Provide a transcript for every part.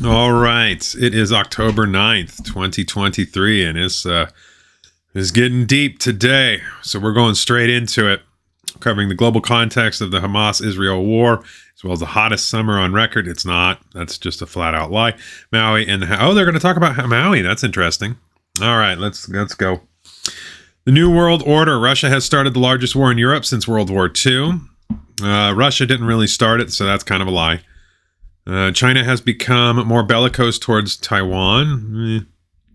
All right. It is October 9th, 2023, and it's getting deep today. So we're going straight into it, covering the global context of the Hamas-Israel war, as well as the hottest summer on record. It's not. That's just a flat-out lie. Maui and they're going to talk about Maui. That's interesting. All right, let's go. The New World Order. Russia has started the largest war in Europe since World War II. Russia didn't really start it, so that's kind of a lie. China has become more bellicose towards Taiwan.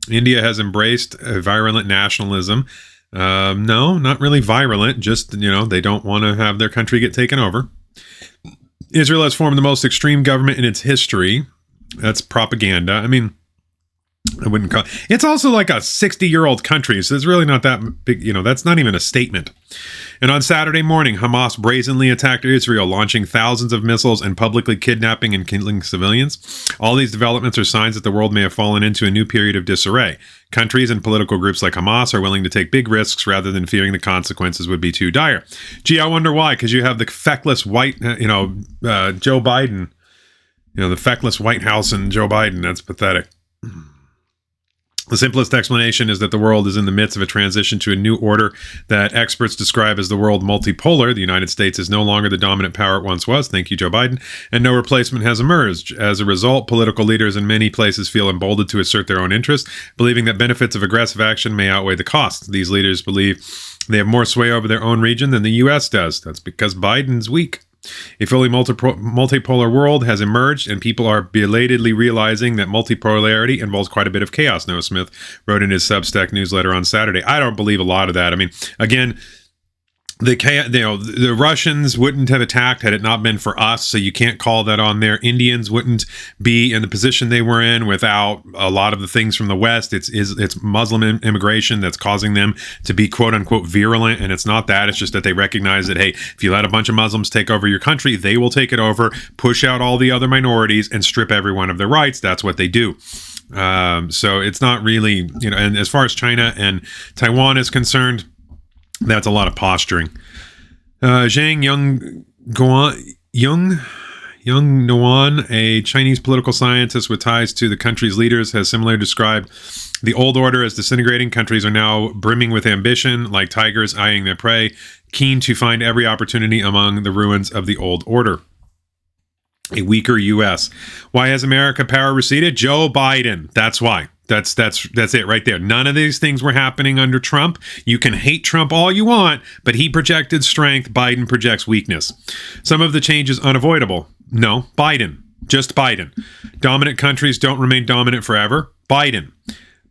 India has embraced a virulent nationalism. No, not really virulent. Just, they don't want to have their country get taken over. Israel has formed the most extreme government in its history. That's propaganda. I mean, I wouldn't call it's also like a 60-year-old country, so it's really not that big. That's not even a statement. And on Saturday morning, Hamas brazenly attacked Israel, launching thousands of missiles and publicly kidnapping and killing civilians. All these developments are signs that the world may have fallen into a new period of disarray. Countries and political groups like Hamas are willing to take big risks rather than fearing the consequences would be too dire. Gee, I wonder why, because you have the feckless white, Joe Biden, the feckless White House and Joe Biden. That's pathetic. The simplest explanation is that the world is in the midst of a transition to a new order that experts describe as the world multipolar. The United States is no longer the dominant power it once was. Thank you, Joe Biden. And no replacement has emerged. As a result, political leaders in many places feel emboldened to assert their own interests, believing that benefits of aggressive action may outweigh the costs. These leaders believe they have more sway over their own region than the U.S. does. That's because Biden's weak. A fully multipolar world has emerged, and people are belatedly realizing that multipolarity involves quite a bit of chaos, Noah Smith wrote in his Substack newsletter on Saturday. I don't believe a lot of that. I mean, again, the Russians wouldn't have attacked had it not been for us, so you can't call that on there. Indians wouldn't be in the position they were in without a lot of the things from the West. It's Muslim immigration that's causing them to be quote unquote virulent, and it's not that. It's just that they recognize that, hey, if you let a bunch of Muslims take over your country, they will take it over, push out all the other minorities, and strip everyone of their rights. That's what they do. So it's not really, and as far as China and Taiwan is concerned, that's a lot of posturing. Zhang Nouan, a Chinese political scientist with ties to the country's leaders, has similarly described the old order as disintegrating. Countries are now brimming with ambition, like tigers eyeing their prey, keen to find every opportunity among the ruins of the old order. A weaker U.S. Why has America power receded? Joe Biden. That's why. That's it right there. None of these things were happening under Trump. You can hate Trump all you want, but he projected strength. Biden projects weakness. Some of the change is unavoidable. No, Biden. Just Biden. Dominant countries don't remain dominant forever. Biden.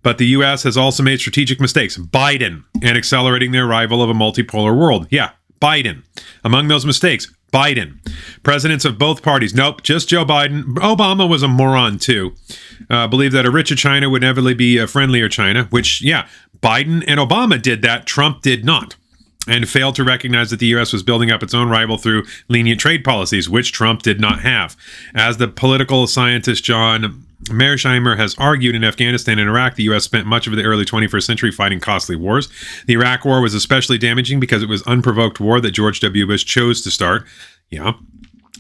But the U.S. has also made strategic mistakes. Biden. And accelerating the arrival of a multipolar world. Yeah, Biden. Among those mistakes, Biden. Presidents of both parties. Nope, just Joe Biden. Obama was a moron too. Believed that a richer China would inevitably be a friendlier China, which, yeah, Biden and Obama did that. Trump did not. And failed to recognize that the U.S. was building up its own rival through lenient trade policies, which Trump did not have. As the political scientist John Mearsheimer has argued, in Afghanistan and Iraq, the U.S. spent much of the early 21st century fighting costly wars. The Iraq War was especially damaging because it was unprovoked war that George W. Bush chose to start. Yeah.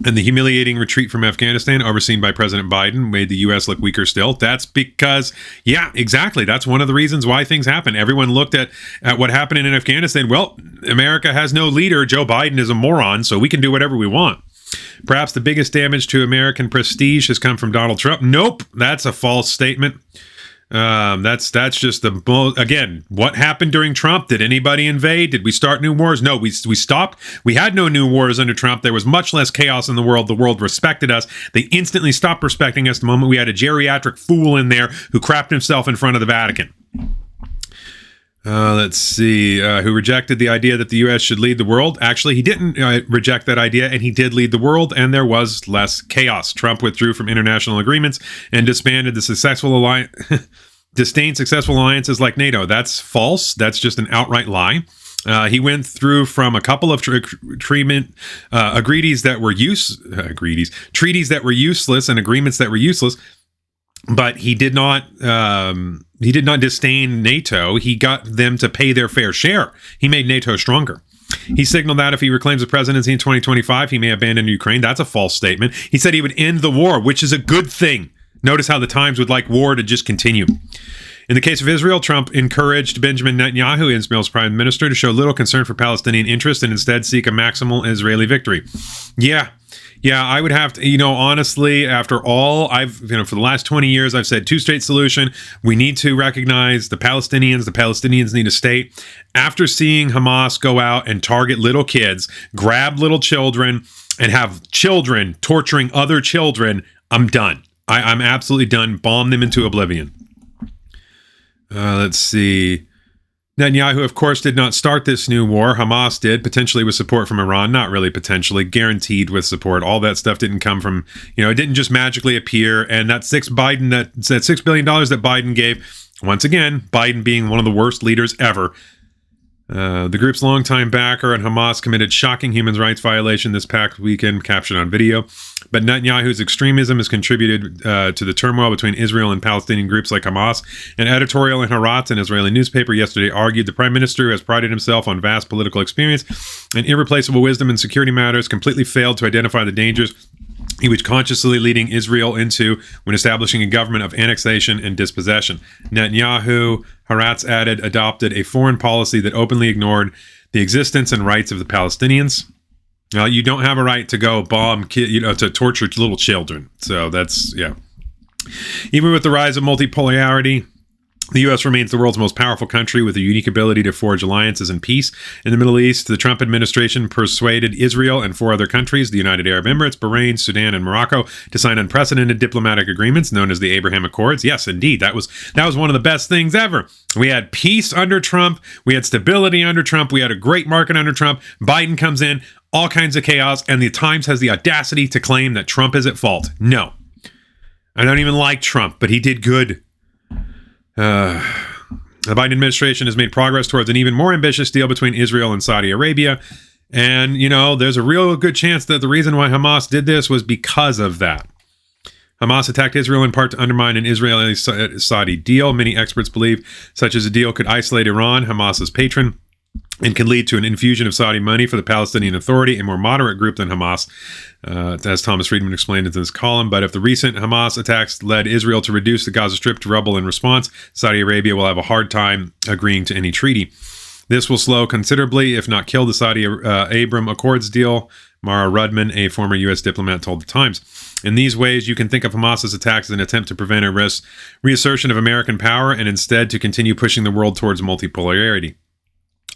And the humiliating retreat from Afghanistan, overseen by President Biden, made the U.S. look weaker still. That's because, yeah, exactly. That's one of the reasons why things happen. Everyone looked at what happened in Afghanistan. Well, America has no leader. Joe Biden is a moron, so we can do whatever we want. Perhaps the biggest damage to American prestige has come from Donald Trump. Nope, that's a false statement. That's just again, what happened during Trump? Did anybody invade? Did we start new wars? No, we stopped. We had no new wars under Trump. There was much less chaos in the world. The world respected us. They instantly stopped respecting us the moment we had a geriatric fool in there who crapped himself in front of the Vatican. Let's see, who rejected the idea that the U.S. should lead the world. Actually, he didn't reject that idea, and he did lead the world, and there was less chaos. Trump withdrew from international agreements and disbanded the successful alliance, disdained successful alliances like NATO. That's false. That's just an outright lie. He went through from a couple of treaties that were useless and agreements that were useless. But he did not disdain NATO. He got them to pay their fair share. He made NATO stronger. He signaled that if he reclaims the presidency in 2025, he may abandon Ukraine. That's a false statement. He said he would end the war, which is a good thing. Notice how the Times would like war to just continue. In the case of Israel, Trump encouraged Benjamin Netanyahu, Israel's prime minister, to show little concern for Palestinian interests and instead seek a maximal Israeli victory. Yeah, I would have to, honestly, after all, for the last 20 years, I've said two-state solution. We need to recognize the Palestinians. The Palestinians need a state. After seeing Hamas go out and target little kids, grab little children, and have children torturing other children, I'm done. I'm absolutely done. Bomb them into oblivion. Let's see. Netanyahu, of course, did not start this new war. Hamas did, potentially with support from Iran. Not really potentially, guaranteed with support. All that stuff didn't come from, it didn't just magically appear. And that $6 billion that Biden gave, once again, Biden being one of the worst leaders ever. The group's longtime backer and Hamas committed shocking human rights violation this past weekend, captured on video. But Netanyahu's extremism has contributed to the turmoil between Israel and Palestinian groups like Hamas. An editorial in Haaretz, an Israeli newspaper, yesterday argued the prime minister, who has prided himself on vast political experience and irreplaceable wisdom in security matters, completely failed to identify the dangers he was consciously leading Israel into when establishing a government of annexation and dispossession. Netanyahu, Haaretz added, adopted a foreign policy that openly ignored the existence and rights of the Palestinians. You don't have a right to go bomb, to torture little children. So that's, yeah. Even with the rise of multipolarity, the U.S. remains the world's most powerful country with a unique ability to forge alliances and peace. In the Middle East, the Trump administration persuaded Israel and 4 other countries, the United Arab Emirates, Bahrain, Sudan, and Morocco, to sign unprecedented diplomatic agreements known as the Abraham Accords. Yes, indeed, that was one of the best things ever. We had peace under Trump. We had stability under Trump. We had a great market under Trump. Biden comes in, all kinds of chaos, and the Times has the audacity to claim that Trump is at fault. No. I don't even like Trump, but he did good. The Biden administration has made progress towards an even more ambitious deal between Israel and Saudi Arabia. And, there's a real good chance that the reason why Hamas did this was because of that. Hamas attacked Israel in part to undermine an Israeli-Saudi deal. Many experts believe such as a deal could isolate Iran, Hamas's patron, and can lead to an infusion of Saudi money for the Palestinian Authority, a more moderate group than Hamas, as Thomas Friedman explained in this column. But if the recent Hamas attacks led Israel to reduce the Gaza Strip to rubble in response, Saudi Arabia will have a hard time agreeing to any treaty. This will slow considerably, if not kill, the Saudi Abraham Accords deal, Mara Rudman, a former U.S. diplomat, told The Times. In these ways, you can think of Hamas's attacks as an attempt to prevent a reassertion of American power and instead to continue pushing the world towards multipolarity.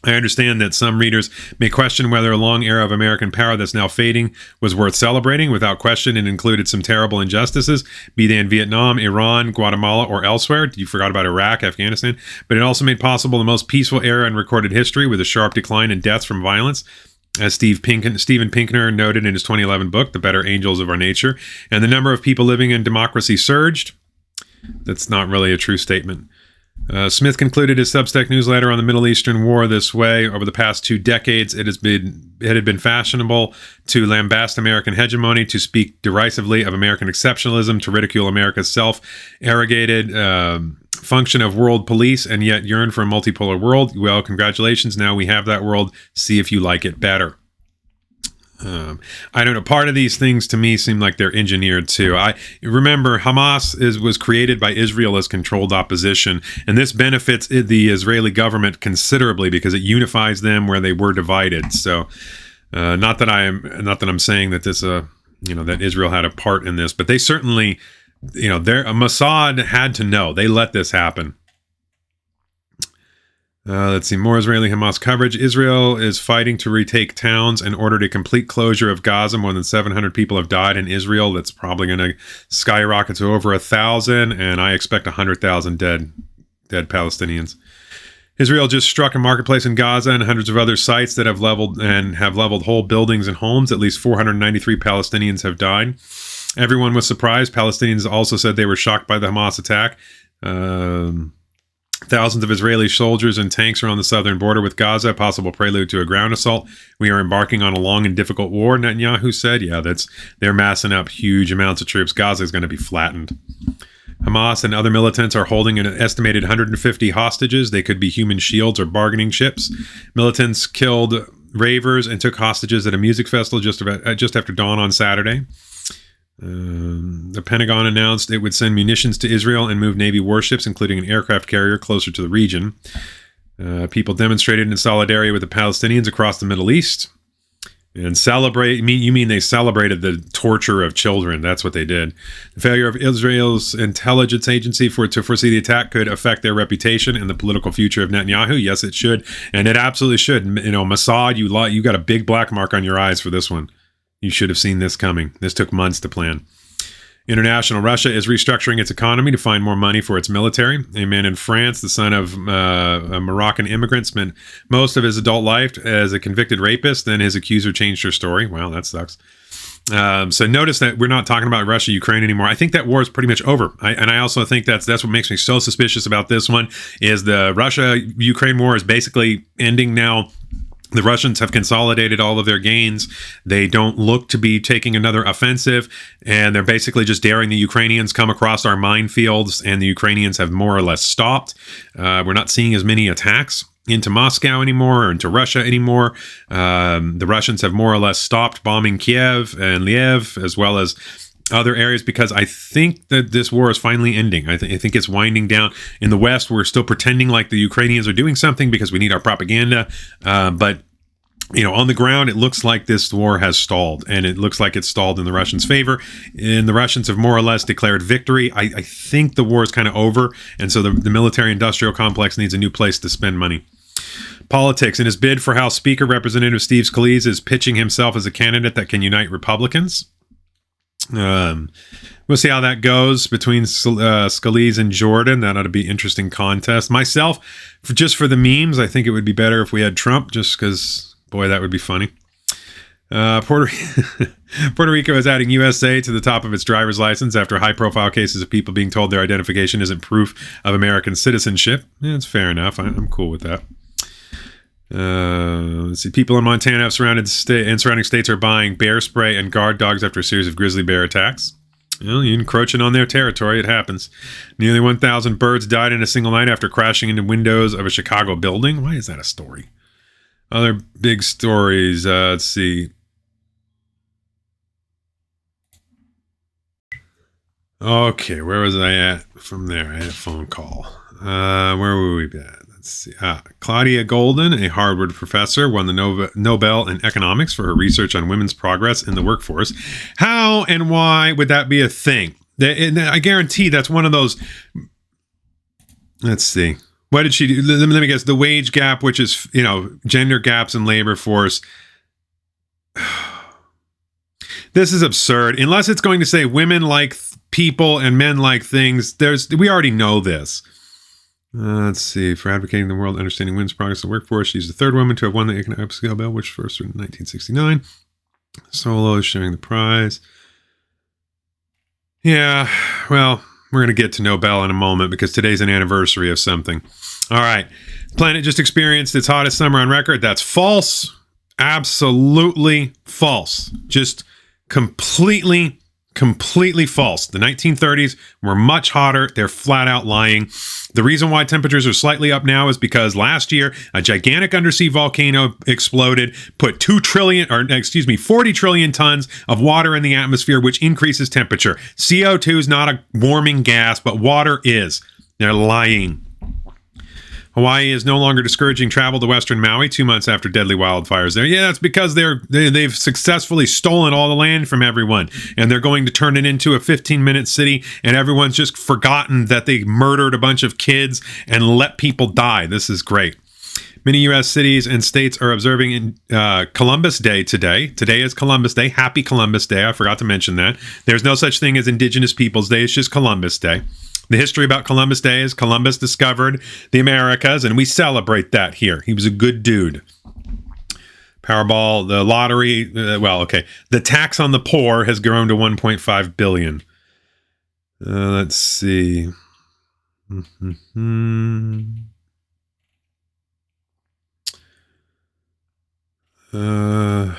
I understand that some readers may question whether a long era of American power that's now fading was worth celebrating. Without question, it included some terrible injustices, be they in Vietnam, Iran, Guatemala, or elsewhere. You forgot about Iraq, Afghanistan. But it also made possible the most peaceful era in recorded history, with a sharp decline in deaths from violence, as Steven Pinker noted in his 2011 book, The Better Angels of Our Nature. And the number of people living in democracy surged. That's not really a true statement. Smith concluded his Substack newsletter on the Middle Eastern War this way: over the past 2 decades, it had been fashionable to lambast American hegemony, to speak derisively of American exceptionalism, to ridicule America's self-arrogated function of world police, and yet yearn for a multipolar world. Well, congratulations, now we have that world. See if you like it better. I don't know. Part of these things to me seem like they're engineered too. I remember Hamas was created by Israel as controlled opposition, and this benefits the Israeli government considerably because it unifies them where they were divided. So, not that I'm saying that this that Israel had a part in this, but they certainly, Mossad had to know. They let this happen. Let's see, more Israeli-Hamas coverage. Israel is fighting to retake towns and ordered a complete closure of Gaza. More than 700 people have died in Israel. That's probably going to skyrocket to over 1,000, and I expect 100,000 dead Palestinians. Israel just struck a marketplace in Gaza and hundreds of other sites that have leveled whole buildings and homes. At least 493 Palestinians have died. Everyone was surprised. Palestinians also said they were shocked by the Hamas attack. Thousands of Israeli soldiers and tanks are on the southern border with Gaza, a possible prelude to a ground assault. We are embarking on a long and difficult war, Netanyahu said. Yeah, they're massing up huge amounts of troops. Gaza is going to be flattened. Hamas and other militants are holding an estimated 150 hostages. They could be human shields or bargaining chips. Militants killed ravers and took hostages at a music festival just after dawn on Saturday. The Pentagon announced it would send munitions to Israel and move Navy warships, including an aircraft carrier, closer to the region. People demonstrated in solidarity with the Palestinians across the Middle East. And you mean they celebrated the torture of children. That's what they did. The failure of Israel's intelligence agency to foresee the attack could affect their reputation and the political future of Netanyahu. Yes, it should. And it absolutely should. Mossad, you got a big black mark on your eyes for this one. You should have seen this coming. This took months to plan. International Russia is restructuring its economy to find more money for its military. A man in France, the son of a Moroccan immigrant, spent most of his adult life as a convicted rapist. Then his accuser changed her story. Wow, that sucks. So notice that we're not talking about Russia, Ukraine anymore. I think that war is pretty much over. I also think that's what makes me so suspicious about this one is the Russia-Ukraine war is basically ending now. The Russians have consolidated all of their gains. They don't look to be taking another offensive, and they're basically just daring the Ukrainians come across our minefields, and the Ukrainians have more or less stopped. We're not seeing as many attacks into Moscow anymore or into Russia anymore. The Russians have more or less stopped bombing Kiev and Lviv, as well as other areas, because I think that this war is finally ending. I think it's winding down. In the West, we're still pretending like the Ukrainians are doing something because we need our propaganda. But on the ground, it looks like this war has stalled, and it looks like it's stalled in the Russians' favor. And the Russians have more or less declared victory. I think the war is kind of over, and so the military-industrial complex needs a new place to spend money. Politics. In his bid for House Speaker, Representative Steve Scalise is pitching himself as a candidate that can unite Republicans. We'll see how that goes between Scalise and Jordan. That ought to be an interesting contest. Myself, just for the memes, I think it would be better if we had Trump, just because, boy, that would be funny. Puerto Rico is adding USA to the top of its driver's license after high-profile cases of people being told their identification isn't proof of American citizenship. Yeah, it's fair enough. I'm cool with that. Let's see. People in Montana have surrounding states are buying bear spray and guard dogs after a series of grizzly bear attacks. Well, you're encroaching on their territory. It happens. Nearly 1,000 birds died in a single night after crashing into windows of a Chicago building. Why is that a story? Other big stories. Let's see. Okay, where was I at from there? I had a phone call. Where were we at? Let's see. Claudia Golden, a Harvard professor, won the Nobel in economics for her research on women's progress in the workforce. How and why would that be a thing? I guarantee that's one of those. Let's see. What did she do? Let me guess. The wage gap, which is, gender gaps in labor force. This is absurd. Unless it's going to say women like people and men like things. We already know this. Let's see. For advocating the world understanding women's progress in the workforce, she's the third woman to have won the economic scale bell, which first in 1969. Solo is sharing the prize. Yeah, well, we're going to get to Nobel in a moment because today's an anniversary of something. All right. The planet just experienced its hottest summer on record. That's false. Absolutely false. Just completely false. The 1930s were much hotter. They're flat out lying. The reason why temperatures are slightly up now is because last year a gigantic undersea volcano exploded, put 40 trillion tons of water in the atmosphere, which increases temperature. CO2 is not a warming gas, but water is. They're lying. Hawaii is no longer discouraging travel to Western Maui 2 months after deadly wildfires there. Yeah, that's because they've successfully stolen all the land from everyone, and they're going to turn it into a 15-minute city, and everyone's just forgotten that they murdered a bunch of kids and let people die. This is great. Many U.S. cities and states are observing Columbus Day today. Today is Columbus Day. Happy Columbus Day. I forgot to mention that. There's no such thing as Indigenous Peoples Day. It's just Columbus Day. The history about Columbus Day is Columbus discovered the Americas, and we celebrate that here. He was a good dude. Powerball, the lottery, the tax on the poor has grown to $1.5 billion. Let's see. A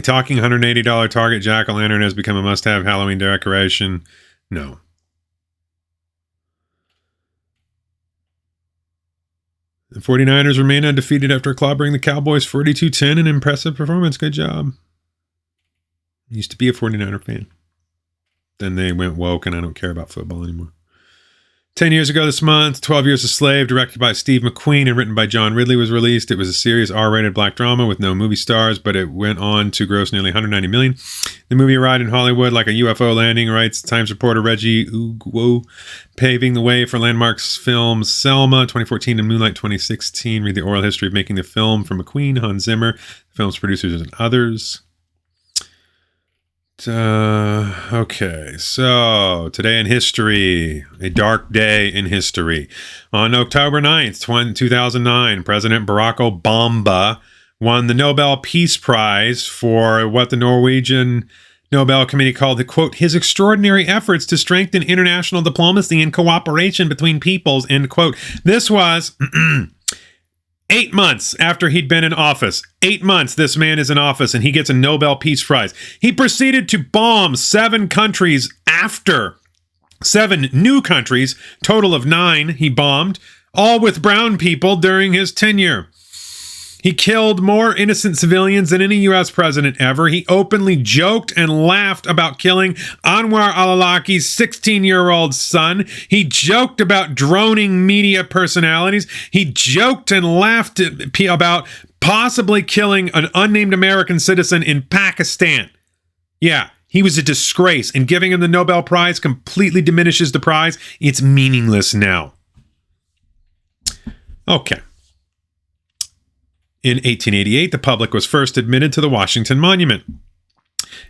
talking $180 Target jack-o'-lantern has become a must-have Halloween decoration. No. The 49ers remain undefeated after clobbering the Cowboys 42-10, an impressive performance. Good job. Used to be a 49er fan. Then they went woke and I don't care about football anymore. 10 years ago this month, 12 Years a Slave, directed by Steve McQueen and written by John Ridley, was released. It was a serious R-rated black drama with no movie stars, but it went on to gross nearly $190 million. The movie arrived in Hollywood like a UFO landing, writes Times reporter Reggie Ugwo, paving the way for Landmark's film Selma 2014 and Moonlight 2016. Read the oral history of making the film from McQueen, Hans Zimmer, the film's producers, and others. Okay, so today in history, a dark day in history. On October 9th, 2009, President Barack Obama won the Nobel Peace Prize for what the Norwegian Nobel Committee called the, quote, his extraordinary efforts to strengthen international diplomacy and cooperation between peoples, end quote. This was 8 months after he'd been in office. 8 months this man is in office and he gets a Nobel Peace Prize. He proceeded to bomb 7 countries after. 7 new countries, total of 9 he bombed, all with brown people during his tenure. He killed more innocent civilians than any U.S. president ever. He openly joked and laughed about killing Anwar al-Awlaki's 16-year-old son. He joked about droning media personalities. He joked and laughed about possibly killing an unnamed American citizen in Pakistan. Yeah, he was a disgrace, and giving him the Nobel Prize completely diminishes the prize. It's meaningless now. Okay. In 1888, the public was first admitted to the Washington Monument.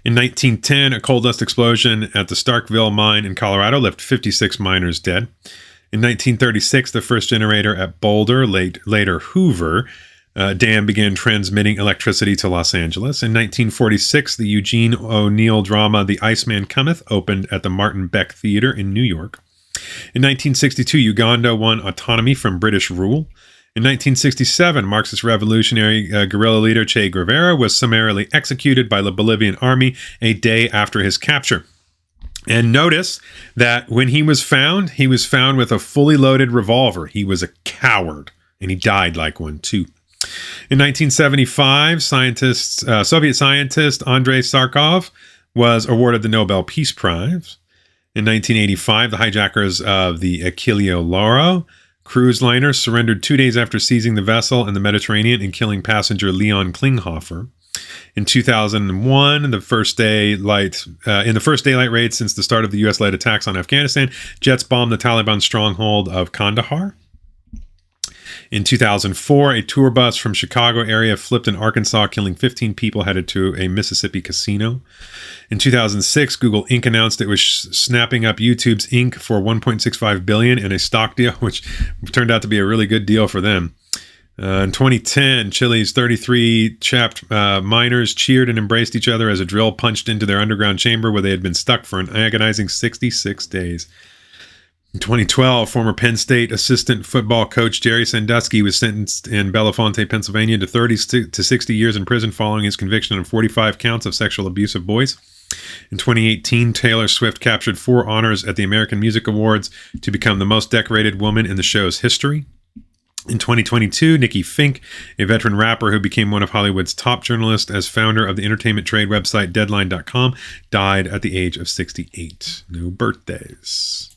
In 1910, a coal dust explosion at the Starkville mine in Colorado left 56 miners dead. In 1936, the first generator at Boulder, later Hoover, Dam began transmitting electricity to Los Angeles. In 1946, the Eugene O'Neill drama The Iceman Cometh opened at the Martin Beck Theater in New York. In 1962, Uganda won autonomy from British rule. In 1967, Marxist revolutionary guerrilla leader Che Guevara was summarily executed by the Bolivian army a day after his capture. And notice that when he was found with a fully loaded revolver. He was a coward, and he died like one too. In 1975, Soviet scientist Andrei Sarkov was awarded the Nobel Peace Prize. In 1985, the hijackers of the Achille Lauro cruise liner surrendered 2 days after seizing the vessel in the Mediterranean and killing passenger Leon Klinghoffer. In 2001, in the first daylight raid since the start of the U.S.-led attacks on Afghanistan, jets bombed the Taliban stronghold of Kandahar. In 2004, a tour bus from Chicago area flipped in Arkansas, killing 15 people headed to a Mississippi casino. In 2006, Google Inc. announced it was snapping up YouTube's Inc. for $1.65 billion in a stock deal, which turned out to be a really good deal for them. In 2010, Chile's 33 chapped miners cheered and embraced each other as a drill punched into their underground chamber where they had been stuck for an agonizing 66 days. In 2012, former Penn State assistant football coach Jerry Sandusky was sentenced in Bellefonte, Pennsylvania to 30 to 60 years in prison following his conviction on 45 counts of sexual abuse of boys. In 2018, Taylor Swift captured 4 honors at the American Music Awards to become the most decorated woman in the show's history. In 2022, Nikki Fink, a veteran rapper who became one of Hollywood's top journalists as founder of the entertainment trade website Deadline.com, died at the age of 68. No birthdays.